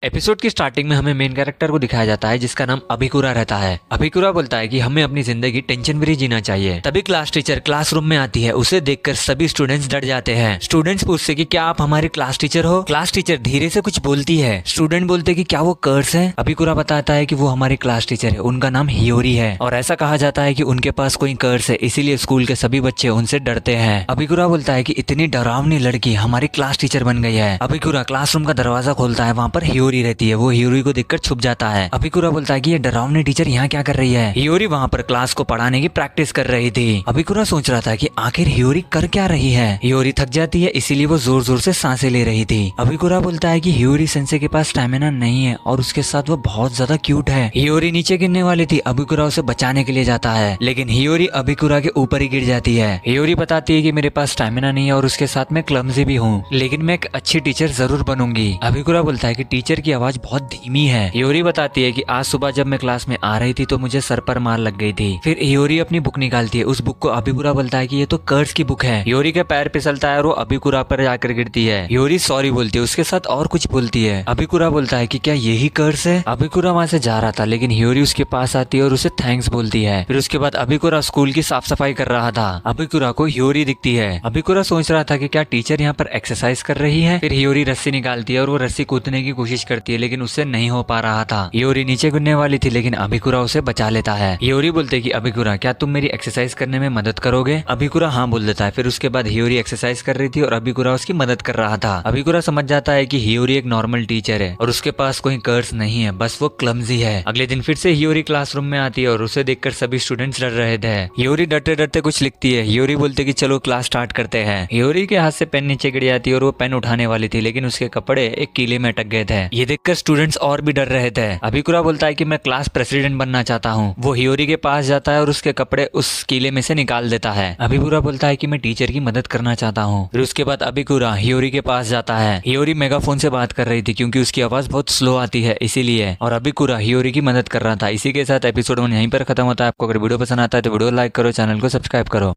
Episode की starting में हमें मेन कैरेक्टर को दिखाया जाता है जिसका नाम अभिकुरा रहता है। अभिकुरा बोलता है कि हमें अपनी जिंदगी टेंशन फ्री जीना चाहिए। तभी क्लास टीचर क्लासरूम में आती है। उसे देखकर सभी स्टूडेंट्स डर जाते हैं। स्टूडेंट्स पूछते कि क्या आप हमारी क्लास टीचर हो। क्लास टीचर धीरे से कुछ बोलती है। स्टूडेंट बोलते कि क्या वो कर्स है। अभिकुरा बताता है कि वो हमारी क्लास टीचर है, उनका नाम हियोरी है और ऐसा कहा जाता है कि उनके पास कोई कर्स है, इसीलिए स्कूल के सभी बच्चे उनसे डरते हैं। अभिकुरा बोलता है कि इतनी डरावनी लड़की हमारी क्लास टीचर बन गई है। अभिकुरा क्लासरूम का दरवाजा खोलता है, वहाँ पर हियोरी रहती है। वो हियोरी को देखकर छुप जाता है। अभिकुरा बोलता है कि ये डरावनी टीचर यहाँ क्या कर रही है। हियोरी वहाँ पर क्लास को पढ़ाने की प्रैक्टिस कर रही थी। अभिकुरा सोच रहा था कि आखिर हियोरी कर क्या रही है। हियोरी थक जाती है, इसीलिए वो जोर जोर से सांसें ले रही थी। अभिकुरा बोलता है कि हियोरी सेंसे के पास स्टैमिना नहीं है और उसके साथ वो बहुत ज्यादा क्यूट है। हियोरी नीचे गिरने वाली थी। अभिकुरा उसे बचाने के लिए जाता है, लेकिन हियोरी अभिकुरा के ऊपर ही गिर जाती है। हियोरी बताती है कि मेरे पास स्टैमिना नहीं है और उसके साथ मैं क्लमजी भी हूँ, लेकिन मैं एक अच्छी टीचर जरूर बनूंगी। अभिकुरा बोलता है कि टीचर की आवाज बहुत धीमी है। हियोरी बताती है कि आज सुबह जब मैं क्लास में आ रही थी तो मुझे सर पर मार लग गई थी। फिर हियोरी अपनी बुक निकालती है। उस बुक को अभिकुरा बोलता है कि ये तो कर्स की बुक है। हियोरी के पैर फिसलता है और वो अभिकुरा पर जाकर गिरती है। हियोरी सॉरी बोलती है, उसके साथ और कुछ बोलती है। अभिकुरा बोलता है कि क्या यही कर्स है। अभिकुरा वहाँ से जा रहा था, लेकिन हियोरी उसके पास आती है और उसे थैंक्स बोलती है। फिर उसके बाद अभिकुरा स्कूल की साफ सफाई कर रहा था। अभिकुरा को हियोरी दिखती है। अभिकुरा सोच रहा था कि क्या टीचर यहाँ पर एक्सरसाइज कर रही है। फिर हियोरी रस्सी निकालती है और वो रस्सी कूदने की कोशिश करती है, लेकिन उससे नहीं हो पा रहा था। हियोरी नीचे गिरने वाली थी, लेकिन अभिकुरा उसे बचा लेता है। हियोरी बोलते कि अभिकुरा क्या तुम मेरी एक्सरसाइज करने में मदद करोगे। अभिकुरा हाँ बोल देता है। फिर उसके बाद हियोरी एक्सरसाइज कर रही थी और अभिकुरा उसकी मदद कर रहा था। अभिकुरा समझ जाता है कि हियोरी एक नॉर्मल टीचर है और उसके पास कोई कर्स नहीं है, बस वो क्लमजी है। अगले दिन फिर से हियोरी क्लासरूम में आती है और उसे देखकर सभी स्टूडेंट्स डर रहे थे। हियोरी डरते डरते कुछ लिखती है। हियोरी बोलते कि चलो क्लास स्टार्ट करते हैं। हियोरी के हाथ से पेन नीचे गिर जाती है और वो पेन उठाने वाली थी, लेकिन उसके कपड़े एक कीले में अटक गए थे। ये देखकर स्टूडेंट्स और भी डर रहे थे। अभिकुरा बोलता है कि मैं क्लास प्रेसिडेंट बनना चाहता हूँ। वो हियोरी के पास जाता है और उसके कपड़े उस कीले में से निकाल देता है। अभिकुरा बोलता है कि मैं टीचर की मदद करना चाहता हूँ। फिर उसके बाद अभिकुरा हियोरी के पास जाता है। हियोरी मेगाफोन से बात कर रही थी क्योंकि उसकी आवाज बहुत स्लो आती है इसीलिए, और अभिकुरा हियोरी की मदद कर रहा था। इसी के साथ एपिसोड 1 यहीं पर खत्म होता है। आपको अगर वीडियो पसंद आता है तो वीडियो लाइक करो, चैनल को सब्सक्राइब करो।